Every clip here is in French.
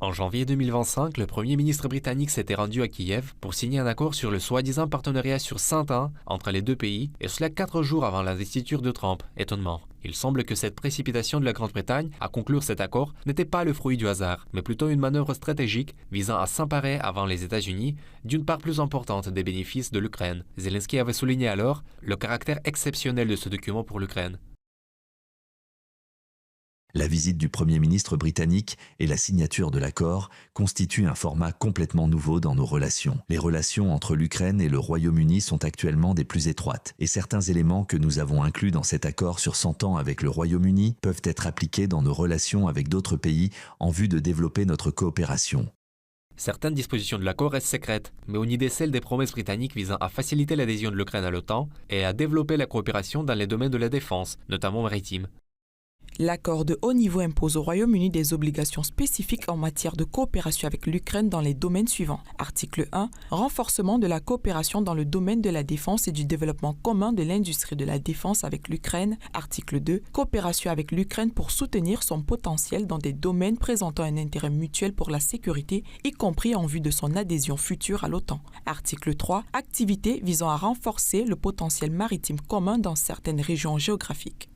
En janvier 2025, le Premier ministre britannique s'était rendu à Kiev pour signer un accord sur le soi-disant partenariat sur 100 ans entre les deux pays, et cela 4 jours avant l'investiture de Trump. Étonnement. Il semble que cette précipitation de la Grande-Bretagne à conclure cet accord n'était pas le fruit du hasard, mais plutôt une manœuvre stratégique visant à s'emparer avant les États-Unis d'une part plus importante des bénéfices de l'Ukraine. Zelensky avait souligné alors le caractère exceptionnel de ce document pour l'Ukraine. La visite du Premier ministre britannique et la signature de l'accord constituent un format complètement nouveau dans nos relations. Les relations entre l'Ukraine et le Royaume-Uni sont actuellement des plus étroites, et certains éléments que nous avons inclus dans cet accord sur 100 ans avec le Royaume-Uni peuvent être appliqués dans nos relations avec d'autres pays en vue de développer notre coopération. Certaines dispositions de l'accord restent secrètes, mais on y décèle des promesses britanniques visant à faciliter l'adhésion de l'Ukraine à l'OTAN et à développer la coopération dans les domaines de la défense, notamment maritime. L'accord de haut niveau impose au Royaume-Uni des obligations spécifiques en matière de coopération avec l'Ukraine dans les domaines suivants. Article 1. Renforcement de la coopération dans le domaine de la défense et du développement commun de l'industrie de la défense avec l'Ukraine. Article 2. Coopération avec l'Ukraine pour soutenir son potentiel dans des domaines présentant un intérêt mutuel pour la sécurité, y compris en vue de son adhésion future à l'OTAN. Article 3. Activités visant à renforcer le potentiel maritime commun dans certaines régions géographiques.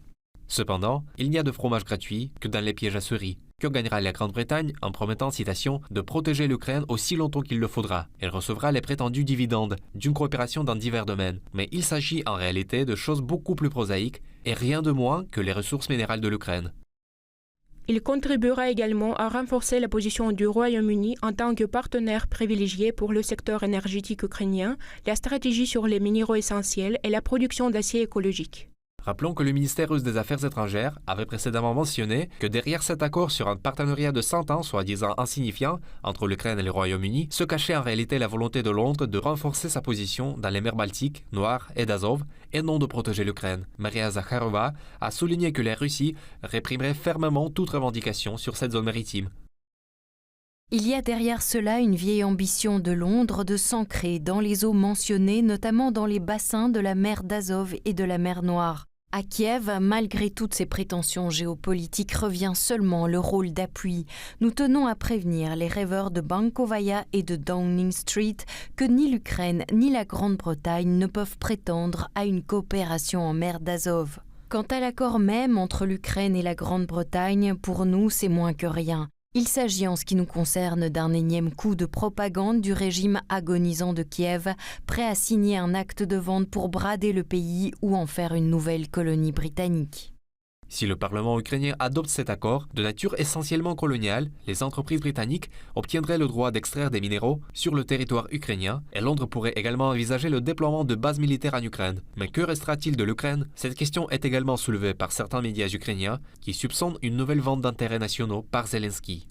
Cependant, il n'y a de fromage gratuit que dans les pièges à cerise. Que gagnera la Grande-Bretagne en promettant, citation, de protéger l'Ukraine aussi longtemps qu'il le faudra? Elle recevra les prétendus dividendes d'une coopération dans divers domaines. Mais il s'agit en réalité de choses beaucoup plus prosaïques et rien de moins que les ressources minérales de l'Ukraine. Il contribuera également à renforcer la position du Royaume-Uni en tant que partenaire privilégié pour le secteur énergétique ukrainien, la stratégie sur les minéraux essentiels et la production d'acier écologique. Rappelons que le ministère russe des Affaires étrangères avait précédemment mentionné que derrière cet accord sur un partenariat de 100 ans, soi-disant insignifiant, entre l'Ukraine et le Royaume-Uni, se cachait en réalité la volonté de Londres de renforcer sa position dans les mers Baltiques, Noires et d'Azov, et non de protéger l'Ukraine. Maria Zakharova a souligné que la Russie réprimerait fermement toute revendication sur cette zone maritime. Il y a derrière cela une vieille ambition de Londres de s'ancrer dans les eaux mentionnées, notamment dans les bassins de la mer d'Azov et de la mer Noire. À Kiev, malgré toutes ces prétentions géopolitiques, revient seulement le rôle d'appui. Nous tenons à prévenir les rêveurs de Bankovaya et de Downing Street que ni l'Ukraine ni la Grande-Bretagne ne peuvent prétendre à une coopération en mer d'Azov. Quant à l'accord même entre l'Ukraine et la Grande-Bretagne, pour nous, c'est moins que rien. Il s'agit en ce qui nous concerne d'un énième coup de propagande du régime agonisant de Kiev, prêt à signer un acte de vente pour brader le pays ou en faire une nouvelle colonie britannique. Si le Parlement ukrainien adopte cet accord, de nature essentiellement coloniale, les entreprises britanniques obtiendraient le droit d'extraire des minéraux sur le territoire ukrainien et Londres pourrait également envisager le déploiement de bases militaires en Ukraine. Mais que restera-t-il de l'Ukraine? Cette question est également soulevée par certains médias ukrainiens qui soupçonnent une nouvelle vente d'intérêts nationaux par Zelensky.